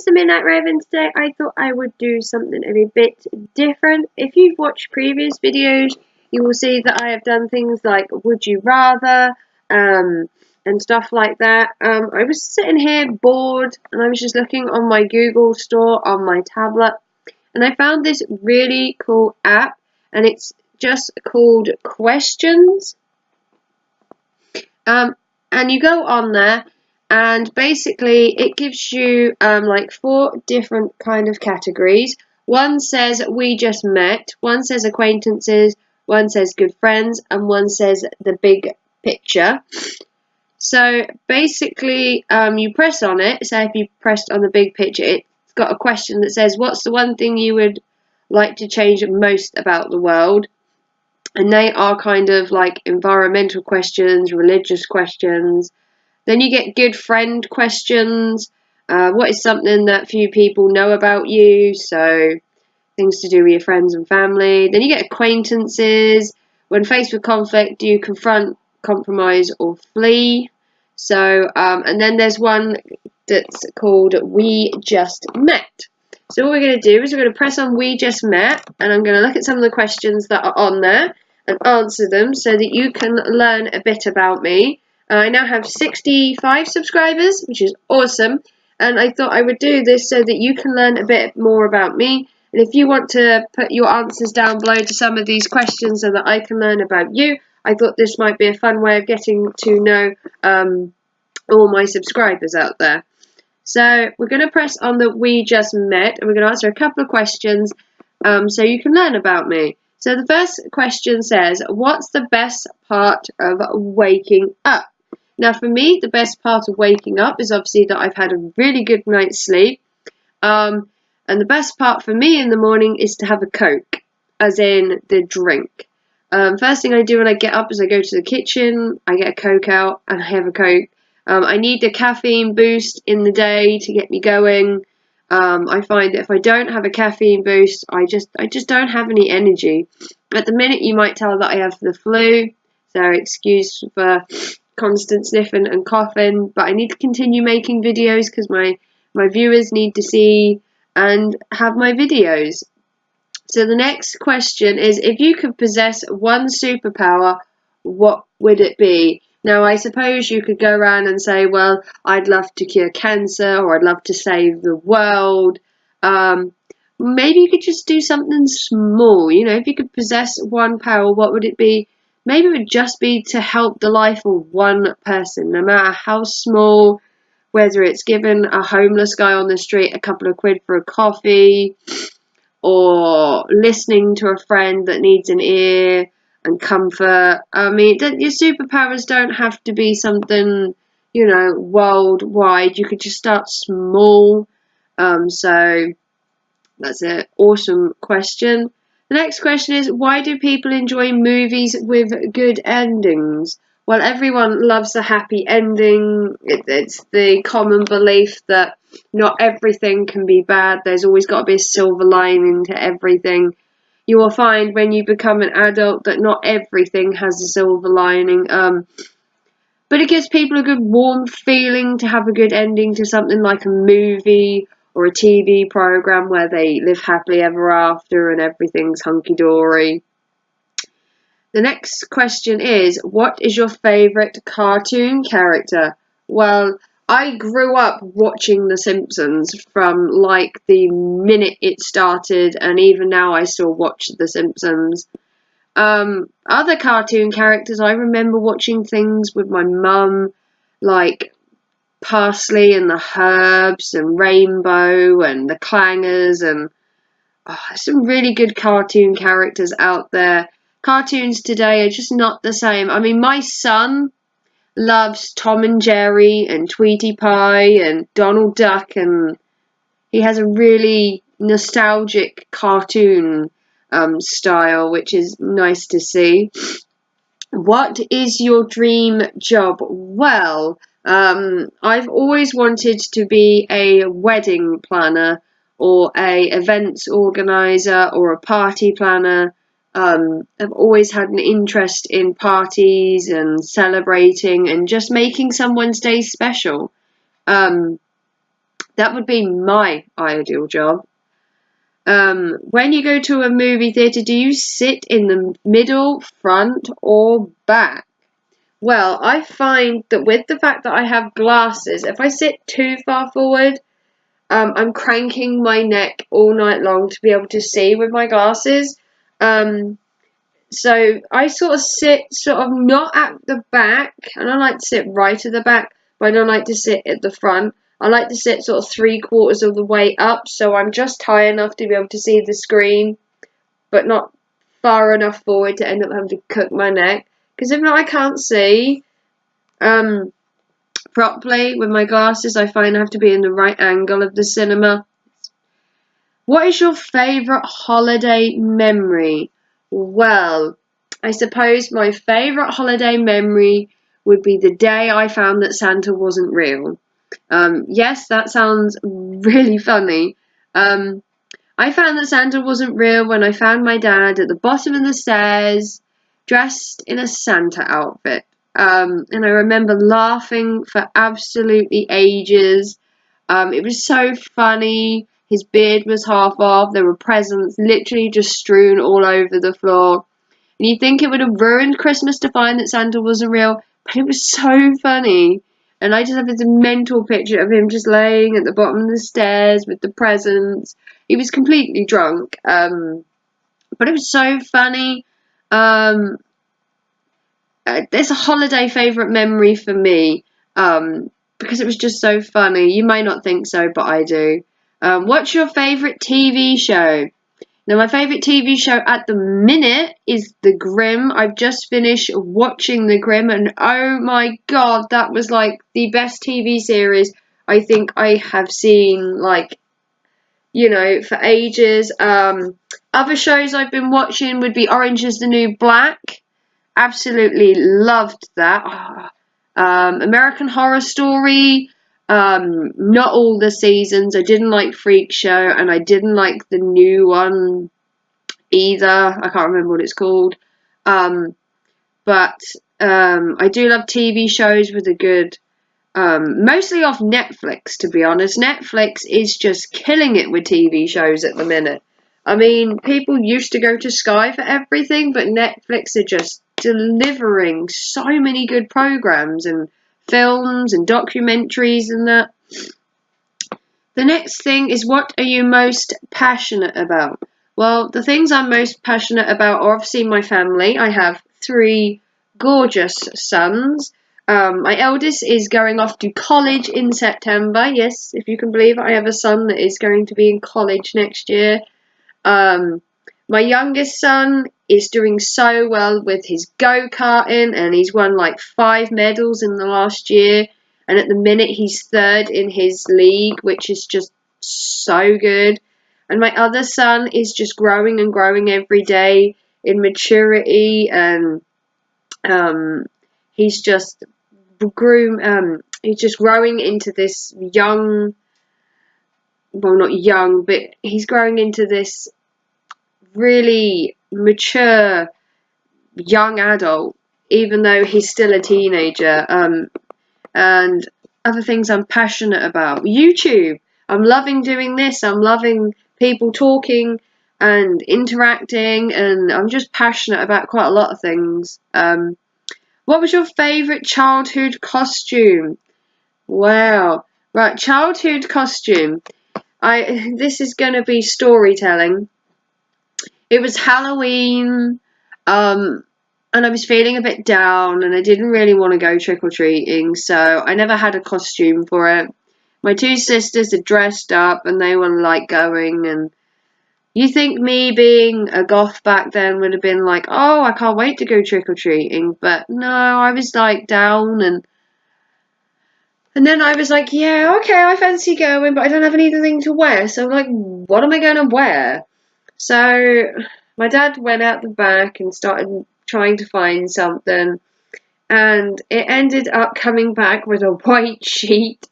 the Midnight Raven today. I thought I would do something a bit different. If you've watched previous videos, you will see that I have done things like Would You Rather, and stuff like that. I was sitting here bored, and I was just looking on my Google store on my tablet, and I found this really cool app, and it's just called Questions. And you go on there, and basically it gives you like 4 different kind of categories. One says we just met, one says acquaintances, one says good friends, and one says the big picture. So basically you press on it. So if you pressed on the big picture, it's got a question that says, what's the one thing you would like to change most about the world? And they are kind of like environmental questions, religious questions. Then you get good friend questions. What is something that few people know about you? So things to do with your friends and family. Then you get acquaintances. When faced with conflict, do you confront, compromise, or flee? So, and then there's one that's called We Just Met. So what we're going to do is we're going to press on We Just Met, and I'm going to look at some of the questions that are on there and answer them so that you can learn a bit about me. I now have 65 subscribers, which is awesome, and I thought I would do this so that you can learn a bit more about me. And if you want to put your answers down below to some of these questions so that I can learn about you, I thought this might be a fun way of getting to know all my subscribers out there. So we're going to press on the We Just Met, and we're going to answer a couple of questions so you can learn about me. So the first question says, what's the best part of waking up? Now for me, the best part of waking up is obviously that I've had a really good night's sleep. And the best part for me in the morning is to have a Coke, as in the drink. First thing I do when I get up is I go to the kitchen, I get a Coke out, and I have a Coke. I need the caffeine boost in the day to get me going. I find that if I don't have a caffeine boost, I just don't have any energy. At the minute, you might tell that I have the flu, so excuse for constant sniffing and coughing, but I need to continue making videos because my viewers need to see and have my videos. So the next question is, if you could possess one superpower, what would it be? Now, I suppose you could go around and say, well, I'd love to cure cancer, or I'd love to save the world. Maybe you could just do something small. You know, if you could possess one power, what would it be? Maybe it would just be to help the life of one person, no matter how small, whether it's giving a homeless guy on the street a couple of quid for a coffee, or listening to a friend that needs an ear and comfort. I mean, your superpowers don't have to be something, you know, worldwide. You could just start small. So that's an awesome question. The next question is, why do people enjoy movies with good endings? Well, everyone loves a happy ending. It's the common belief that not everything can be bad. There's always got to be a silver lining to everything. You will find when you become an adult that not everything has a silver lining. But it gives people a good warm feeling to have a good ending to something like a movie or a TV program where they live happily ever after and everything's hunky-dory. The next question is, what is your favourite cartoon character? Well, I grew up watching The Simpsons from like the minute it started, and even now I still watch The Simpsons. Other cartoon characters, I remember watching things with my mum, like Parsley and the Herbs and Rainbow and the Clangers, and some really good cartoon characters out there. Cartoons today are just not the same. I mean, my son loves Tom and Jerry and Tweety Pie and Donald Duck, and he has a really nostalgic cartoon style, which is nice to see. What is your dream job? Well, I've always wanted to be a wedding planner or a events organizer or a party planner. I've always had an interest in parties and celebrating and just making someone's day special. That would be my ideal job. When you go to a movie theatre, do you sit in the middle, front, or back? Well, I find that with the fact that I have glasses, if I sit too far forward, I'm cranking my neck all night long to be able to see with my glasses. So I sort of sit sort of not at the back, and I like to sit right at the back, but I don't like to sit at the front. I like to sit sort of 3/4 of the way up, so I'm just high enough to be able to see the screen, but not far enough forward to end up having to cook my neck. Because if not, I can't see properly with my glasses. I find I have to be in the right angle of the cinema. What is your favourite holiday memory? Well, I suppose my favourite holiday memory would be the day I found that Santa wasn't real. Yes, that sounds really funny. I found that Santa wasn't real when I found my dad at the bottom of the stairs, dressed in a Santa outfit. And I remember laughing for absolutely ages. It was so funny. His beard was half off. There were presents literally just strewn all over the floor. And you'd think it would have ruined Christmas to find that Santa wasn't real, but it was so funny. And I just have this mental picture of him just laying at the bottom of the stairs with the presents. He was completely drunk, but it was so funny. It's a holiday favourite memory for me, because it was just so funny. You may not think so, but I do. What's your favourite TV show? Now, my favourite TV show at the minute is The Grimm. I've just finished watching The Grimm, and oh my god, that was like the best TV series I think I have seen, like, for ages. Other shows I've been watching would be Orange is the New Black. Absolutely loved that. American Horror Story. Not all the seasons. I didn't like Freak Show, and I didn't like the new one either. I can't remember what it's called. But I do love TV shows with a good, mostly off Netflix, to be honest. Netflix is just killing it with TV shows at the minute. I mean, people used to go to Sky for everything, but Netflix are just delivering so many good programs and films and documentaries and that. The next thing is, what are you most passionate about? Well, the things I'm most passionate about are obviously my family. I have 3 gorgeous sons. My eldest is going off to college in September. Yes, if you can believe it, I have a son that is going to be in college next year. My youngest son is doing so well with his go-karting, and he's won like 5 medals in the last year. And at the minute, he's 3rd in his league, which is just so good. And my other son is just growing and growing every day in maturity, and he's just he's just growing into this young, well, not young, but he's growing into this really mature young adult, even though he's still a teenager. And other things I'm passionate about. YouTube. I'm loving doing this. I'm loving people talking and interacting, and I'm just passionate about quite a lot of things. What was your favourite childhood costume? Wow. Right, childhood costume. This is going to be storytelling. It was Halloween, and I was feeling a bit down, and I didn't really want to go trick-or-treating, so I never had a costume for it. My 2 sisters had dressed up, and they were like going, and you think me being a goth back then would have been like, oh, I can't wait to go trick-or-treating, but no, I was like down, and then I was like, yeah, okay, I fancy going, but I don't have anything to wear, so I'm like, what am I going to wear? So my dad went out the back and started trying to find something, and it ended up coming back with a white sheet.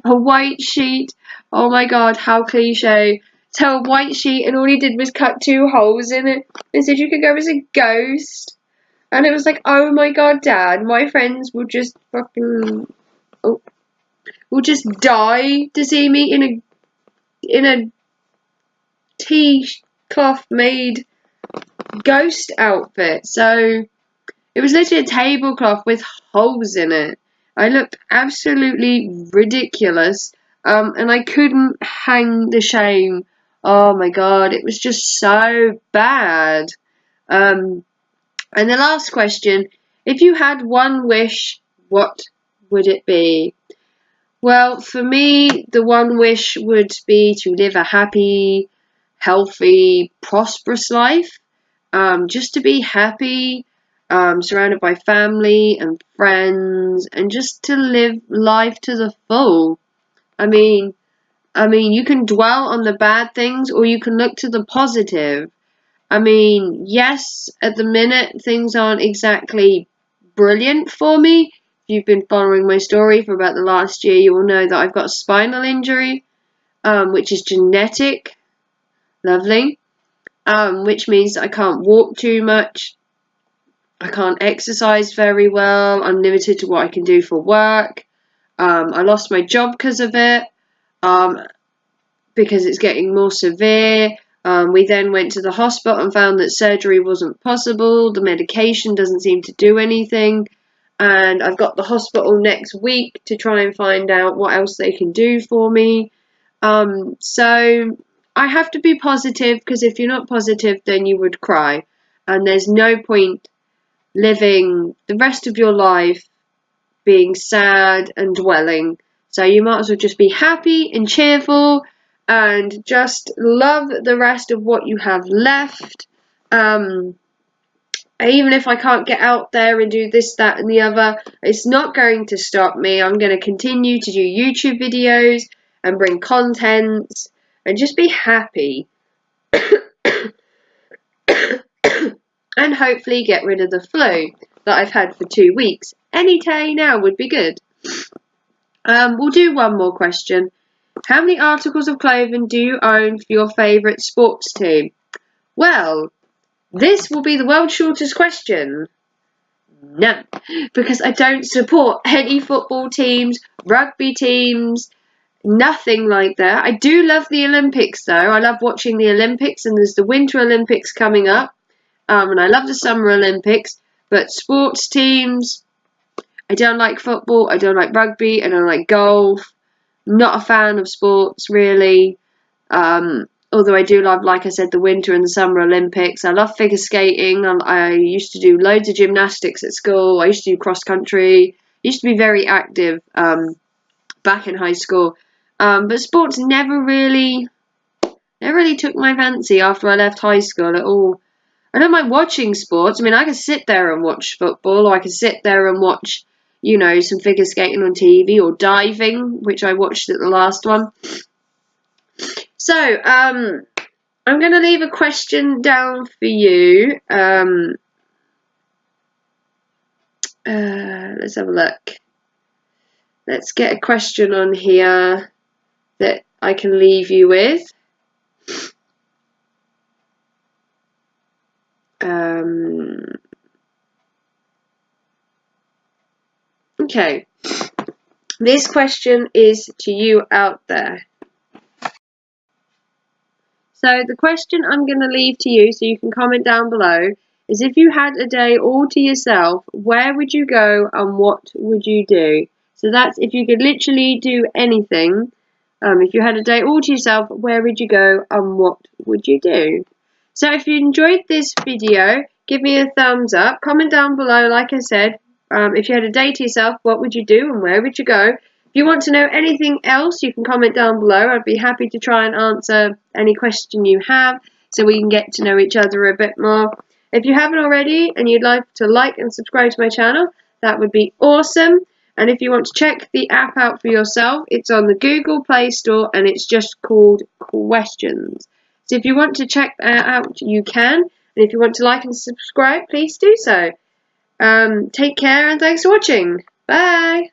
A white sheet. Oh my god, how cliche. So a white sheet, and all he did was cut 2 holes in it and said you could go as a ghost. And it was like, oh my god, Dad, my friends will just fucking will just die to see me in a tea cloth made ghost outfit. So it was literally a tablecloth with holes in it. I looked absolutely ridiculous, and I couldn't hang the shame. Oh my god, it was just so bad. And the last question, if you had one wish, what would it be? Well, for me, the one wish would be to live a happy, healthy, prosperous life. Just to be happy, surrounded by family and friends, and just to live life to the full. I mean, you can dwell on the bad things, or you can look to the positive. I mean, yes, at the minute things aren't exactly brilliant for me. If you've been following my story for about the last year, you will know that I've got a spinal injury, which is genetic. Lovely. Which means that I can't walk too much. I can't exercise very well. I'm limited to what I can do for work. I lost my job because of it, because it's getting more severe. We then went to the hospital and found that surgery wasn't possible. The medication doesn't seem to do anything. And I've got the hospital next week to try and find out what else they can do for me. So I have to be positive, because if you're not positive, then you would cry. And there's no point living the rest of your life being sad and dwelling. So you might as well just be happy and cheerful and just love the rest of what you have left. Even if I can't get out there and do this, that, and the other, it's not going to stop me. I'm going to continue to do YouTube videos and bring content and just be happy. And hopefully get rid of the flu that I've had for 2 weeks. Any day now would be good. We'll do one more question. How many articles of clothing do you own for your favourite sports team? Well, this will be the world's shortest question. None. Because I don't support any football teams, rugby teams, nothing like that. I do love the Olympics though. I love watching the Olympics, and there's the Winter Olympics coming up. And I love the Summer Olympics. But sports teams, I don't like football, I don't like rugby, I don't like golf. Not a fan of sports, really. Although I do love, like I said, the Winter and the Summer Olympics. I love figure skating. I used to do loads of gymnastics at school. I used to do cross country. I used to be very active back in high school. But sports never really took my fancy after I left high school at all. I don't mind watching sports. I mean, I can sit there and watch football, or I can sit there and watch, some figure skating on TV, or diving, which I watched at the last one. So, I'm going to leave a question down for you. Let's have a look. Let's get a question on here that I can leave you with. Okay, this question is to you out there. So the question I'm going to leave to you, so you can comment down below, is if you had a day all to yourself, where would you go and what would you do? So that's if you could literally do anything. If you had a day all to yourself, where would you go and what would you do? So if you enjoyed this video, give me a thumbs up. Comment down below, like I said, if you had a day to yourself, what would you do and where would you go? If you want to know anything else, you can comment down below. I'd be happy to try and answer any question you have, so we can get to know each other a bit more. If you haven't already and you'd like to like and subscribe to my channel, that would be awesome. And if you want to check the app out for yourself, it's on the Google Play Store and it's just called Questions. So if you want to check that out, you can. And if you want to like and subscribe, please do so. Take care and thanks for watching. Bye.